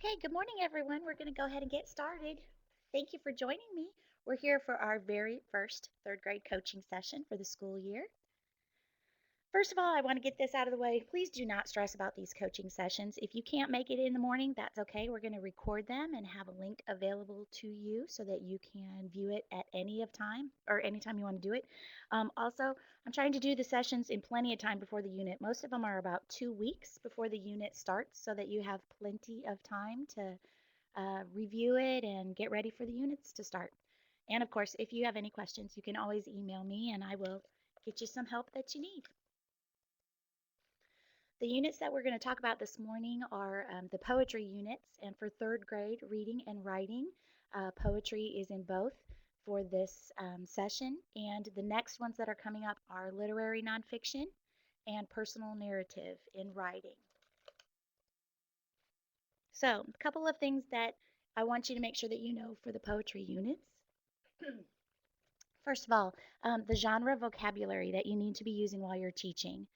Okay, good morning, everyone. We're going to go ahead and get started. Thank you for joining me. We're here for our very first third grade coaching session for the school year. First of all, I want to get this out of the way. Please do not stress about these coaching sessions. If you can't make it in the morning, that's okay. We're going to record them and have a link available to you so that you can view it at any of time or anytime you want to do it. Also, I'm trying to do the sessions in plenty of time before the unit. Most of them are about 2 weeks before the unit starts so that you have plenty of time to review it and get ready for the units to start. And of course, if you have any questions, you can always email me and I will get you some help that you need. The units that we're going to talk about this morning are the poetry units, and for third grade reading and writing, poetry is in both for this session. And the next ones that are coming up are literary nonfiction and personal narrative in writing. So, a couple of things that I want you to make sure that you know for the poetry units. First of all, the genre vocabulary that you need to be using while you're teaching.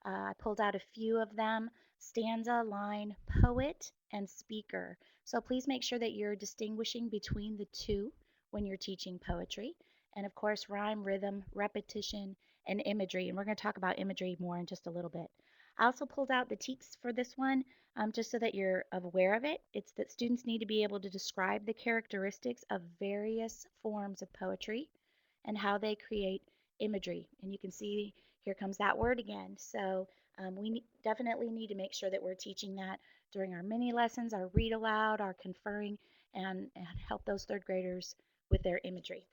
I pulled out a few of them: stanza, line, poet, and speaker. So please make sure that you're distinguishing between the two when you're teaching poetry. And of course, rhyme, rhythm, repetition, and imagery. And we're going to talk about imagery more in just a little bit. I also pulled out the teaks for this one just so that you're aware of it. It's that students need to be able to describe the characteristics of various forms of poetry and how they create imagery. And you can see here comes that word again. So we definitely need to make sure that we're teaching that during our mini lessons, our read aloud, our conferring, and help those third graders with their imagery.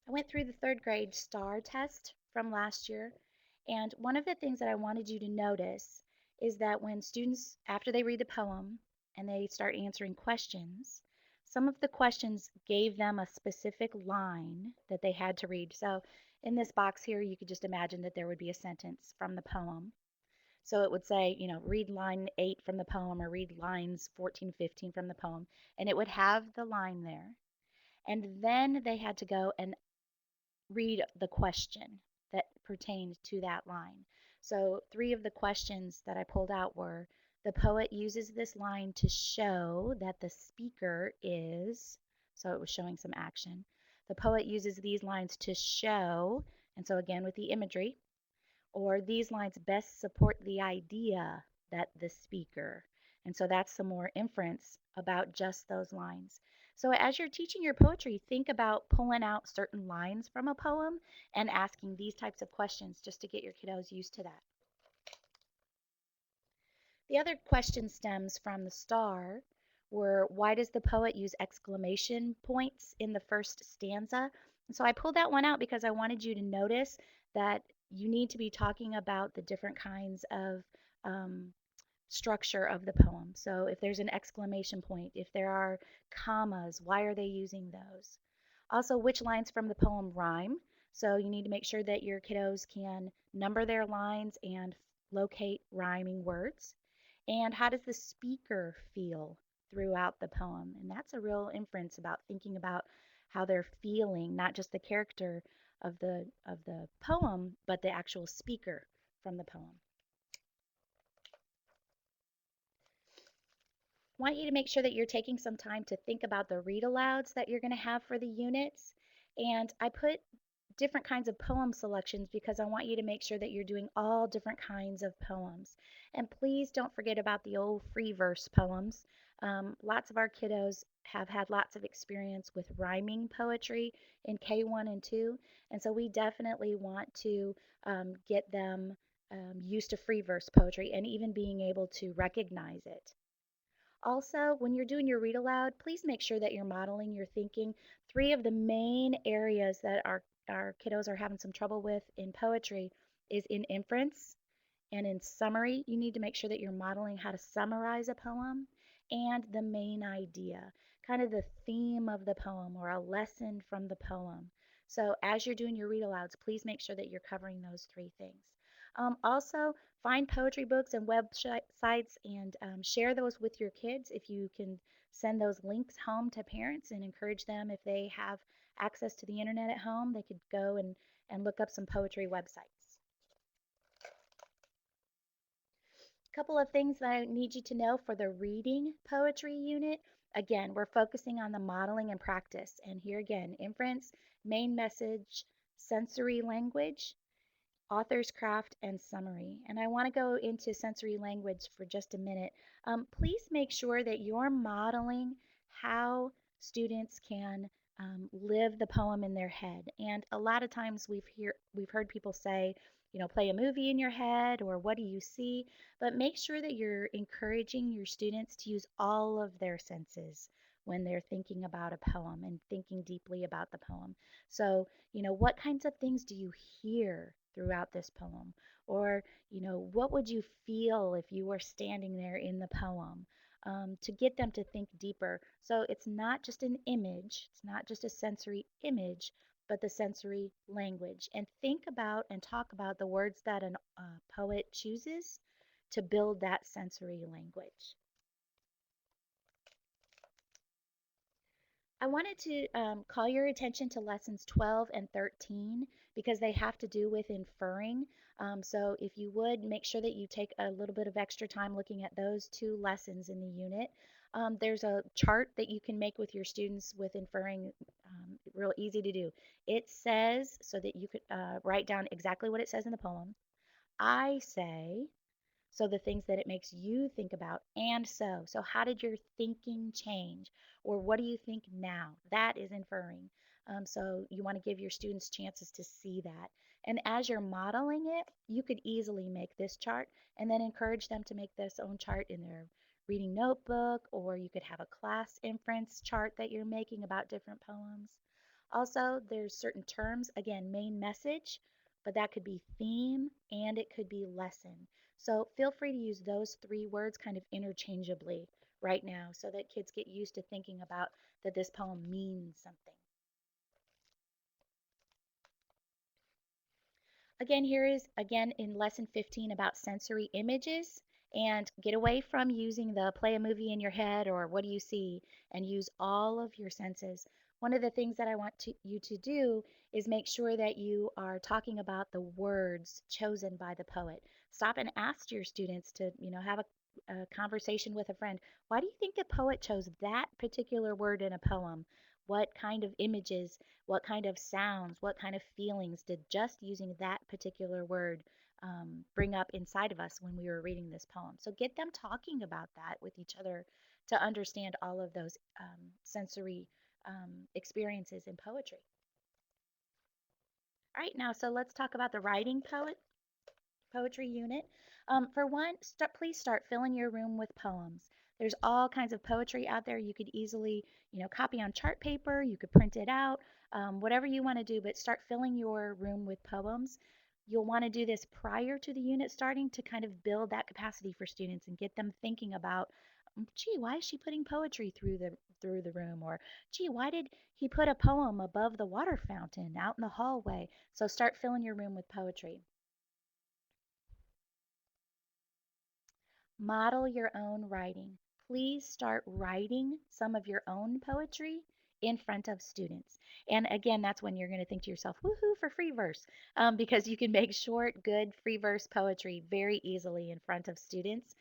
I went through the third grade STAAR test from last year, and one of the things that I wanted you to notice is that when students, after they read the poem and they start answering questions, some of the questions gave them a specific line that they had to read. So in this box here, you could just imagine that there would be a sentence from the poem. So it would say, read line 8 from the poem or read lines 14, 15 from the poem, and it would have the line there. And then they had to go and read the question that pertained to that line. So, three of the questions that I pulled out were: the poet uses this line to show that the speaker is, so it was showing some action. The poet uses these lines to show, and so again with the imagery, or these lines best support the idea that the speaker. And so that's some more inference about just those lines. So as you're teaching your poetry, think about pulling out certain lines from a poem and asking these types of questions just to get your kiddos used to that. The other question stems from the STAAR were: why does the poet use exclamation points in the first stanza? And so I pulled that one out because I wanted you to notice that you need to be talking about the different kinds of structure of the poem. So if there's an exclamation point, if there are commas, why are they using those? Also, which lines from the poem rhyme? So you need to make sure that your kiddos can number their lines and locate rhyming words. And how does the speaker feel throughout the poem? And that's a real inference about thinking about how they're feeling, not just the character of the poem, but the actual speaker from the poem. I want you to make sure that you're taking some time to think about the read alouds that you're going to have for the units. And I put different kinds of poem selections because I want you to make sure that you're doing all different kinds of poems. And please don't forget about the old free verse poems. Lots of our kiddos have had lots of experience with rhyming poetry in K1 and 2. And so we definitely want to get them used to free verse poetry and even being able to recognize it. Also, when you're doing your read aloud, please make sure that you're modeling your thinking. Three of the main areas that our kiddos are having some trouble with in poetry is in inference and in summary. You need to make sure that you're modeling how to summarize a poem and the main idea, kind of the theme of the poem or a lesson from the poem. So as you're doing your read alouds, please make sure that you're covering those three things. Also, find poetry books and websites and share those with your kids. If you can send those links home to parents and encourage them, if they have access to the internet at home, they could go and look up some poetry websites. Couple of things that I need you to know for the reading poetry unit. Again, we're focusing on the modeling and practice. And here again, inference, main message, sensory language, author's craft, and summary. And I want to go into sensory language for just a minute. Please make sure that you're modeling how students can live the poem in their head. And a lot of times we've heard people say, play a movie in your head or what do you see? But make sure that you're encouraging your students to use all of their senses when they're thinking about a poem and thinking deeply about the poem. So, what kinds of things do you hear throughout this poem? Or, what would you feel if you were standing there in the poem? To get them to think deeper. So it's not just an image, it's not just a sensory image, but the sensory language. And think about and talk about the words that a poet chooses to build that sensory language. I wanted to call your attention to lessons 12 and 13 because they have to do with inferring. So if you would, make sure that you take a little bit of extra time looking at those two lessons in the unit. There's a chart that you can make with your students with inferring, real easy to do. It says, so that you could write down exactly what it says in the poem. I say, so the things that it makes you think about. And so how did your thinking change? Or what do you think now? That is inferring. So you want to give your students chances to see that. And as you're modeling it, you could easily make this chart and then encourage them to make this own chart in their reading notebook, or you could have a class inference chart that you're making about different poems. Also, there's certain terms, again, main message, but that could be theme and it could be lesson. So feel free to use those three words kind of interchangeably right now so that kids get used to thinking about that this poem means something. Again, here is again in lesson 15 about sensory images, and get away from using the play a movie in your head or what do you see, and use all of your senses. One of the things that I want you to do is make sure that you are talking about the words chosen by the poet. Stop and ask your students to, have a conversation with a friend. Why do you think the poet chose that particular word in a poem? What kind of images, what kind of sounds, what kind of feelings did just using that particular word bring up inside of us when we were reading this poem? So get them talking about that with each other to understand all of those sensory experiences in poetry. All right, now, so let's talk about the writing poetry unit. For one, please start filling your room with poems. There's all kinds of poetry out there. You could easily, copy on chart paper. You could print it out, whatever you want to do. But start filling your room with poems. You'll want to do this prior to the unit starting to kind of build that capacity for students and get them thinking about, gee, why is she putting poetry through the room? Or, gee, why did he put a poem above the water fountain out in the hallway? So start filling your room with poetry. Model your own writing. Please start writing some of your own poetry in front of students. And again, that's when you're going to think to yourself, woohoo, for free verse, because you can make short, good free verse poetry very easily in front of students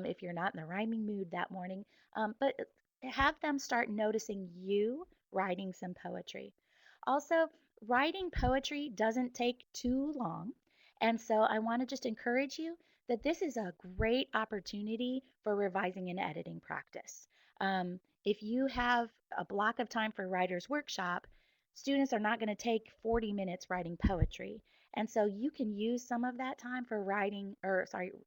if you're not in the rhyming mood that morning. But have them start noticing you writing some poetry. Also, writing poetry doesn't take too long. And so I want to just encourage you that this is a great opportunity for revising and editing practice. If you have a block of time for writer's workshop, students are not going to take 40 minutes writing poetry. And so you can use some of that time for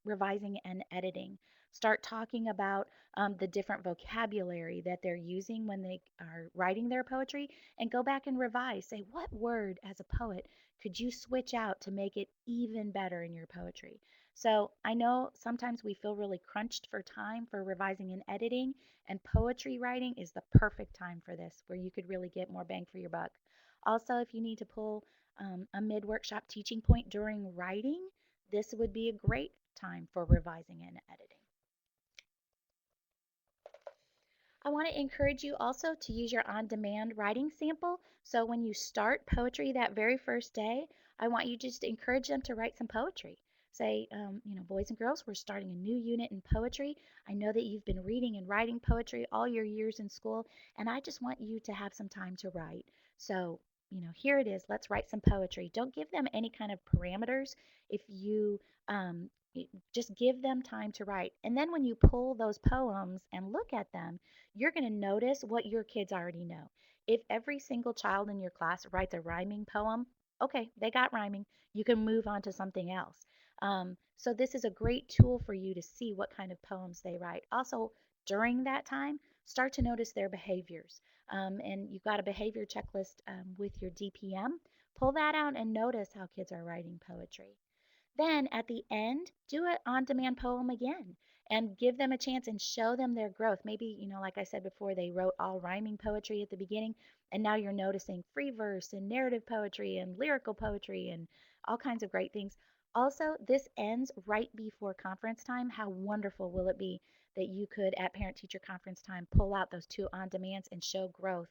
revising and editing. Start talking about the different vocabulary that they're using when they are writing their poetry, and go back and revise. Say, what word as a poet could you switch out to make it even better in your poetry? So I know sometimes we feel really crunched for time for revising and editing, and poetry writing is the perfect time for this, where you could really get more bang for your buck. Also, if you need to pull a mid workshop teaching point during writing, this would be a great time for revising and editing. I want to encourage you also to use your on-demand writing sample. So when you start poetry that very first day, I want you just to encourage them to write some poetry. Say, boys and girls, we're starting a new unit in poetry. I know that you've been reading and writing poetry all your years in school, and I just want you to have some time to write. So, here it is. Let's write some poetry. Don't give them any kind of parameters. If you just give them time to write. And then when you pull those poems and look at them, you're going to notice what your kids already know. If every single child in your class writes a rhyming poem, okay, they got rhyming. You can move on to something else. So this is a great tool for you to see what kind of poems they write. Also, during that time, start to notice their behaviors. And you've got a behavior checklist with your DPM. Pull that out and notice how kids are writing poetry. Then at the end, do an on demand poem again and give them a chance and show them their growth. Maybe, like I said before, they wrote all rhyming poetry at the beginning, and now you're noticing free verse and narrative poetry and lyrical poetry and all kinds of great things. Also, this ends right before conference time. How wonderful will it be that you could, at parent teacher conference time, pull out those two on demands and show growth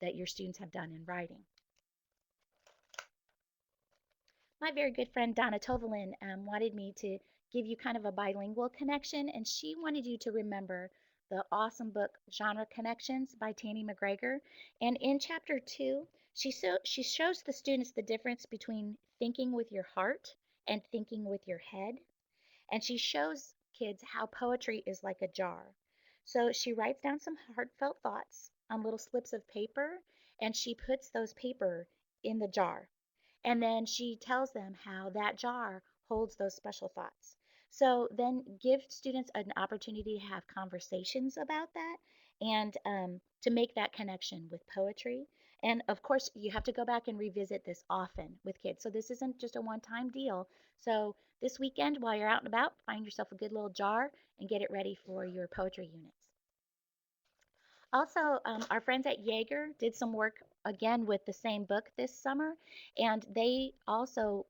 that your students have done in writing? My very good friend Donna Tovalin wanted me to give you kind of a bilingual connection, and she wanted you to remember the awesome book Genre Connections by Tanny McGregor. And in chapter 2, she shows the students the difference between thinking with your heart and thinking with your head. And she shows kids how poetry is like a jar. So she writes down some heartfelt thoughts on little slips of paper, and she puts those paper in the jar. And then she tells them how that jar holds those special thoughts. So then give students an opportunity to have conversations about that and to make that connection with poetry. And of course, you have to go back and revisit this often with kids. So this isn't just a one time deal. So this weekend, while you're out and about, find yourself a good little jar and get it ready for your poetry units. Also, our friends at Yeager did some work again with the same book this summer, and they also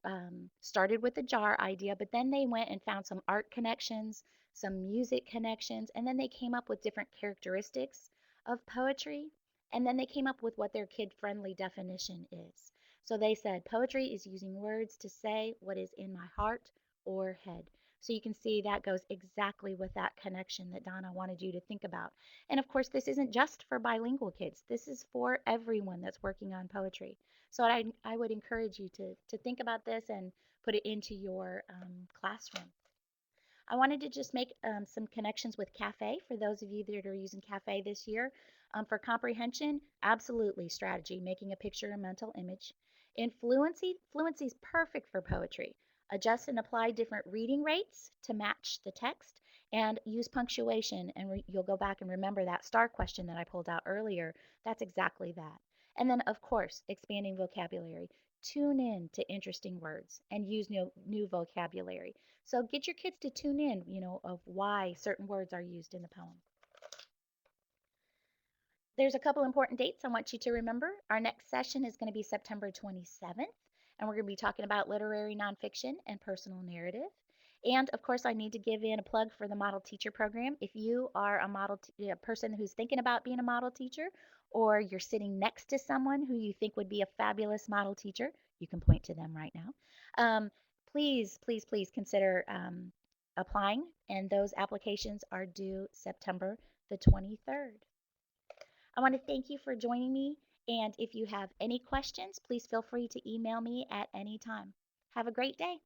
started with the jar idea, but then they went and found some art connections, some music connections, and then they came up with different characteristics of poetry, and then they came up with what their kid-friendly definition is. So they said poetry is using words to say what is in my heart or head. So you can see that goes exactly with that connection that Donna wanted you to think about. And of course, this isn't just for bilingual kids. This is for everyone that's working on poetry. So I would encourage you to think about this and put it into your classroom. I wanted to just make some connections with Cafe for those of you that are using Cafe this year. For comprehension, absolutely strategy, making a picture or mental image. In fluency, fluency is perfect for poetry. Adjust and apply different reading rates to match the text and use punctuation. And you'll go back and remember that STAAR question that I pulled out earlier. That's exactly that. And then, of course, expanding vocabulary. Tune in to interesting words and use new vocabulary. So get your kids to tune in, of why certain words are used in the poem. There's a couple important dates I want you to remember. Our next session is going to be September 27th, and we're going to be talking about literary nonfiction and personal narrative. And of course, I need to give in a plug for the Model Teacher Program. If you are a person who's thinking about being a model teacher, or you're sitting next to someone who you think would be a fabulous model teacher, you can point to them right now. Please, please, please consider applying, and those applications are due September the 23rd. I want to thank you for joining me, and if you have any questions, please feel free to email me at any time. Have a great day.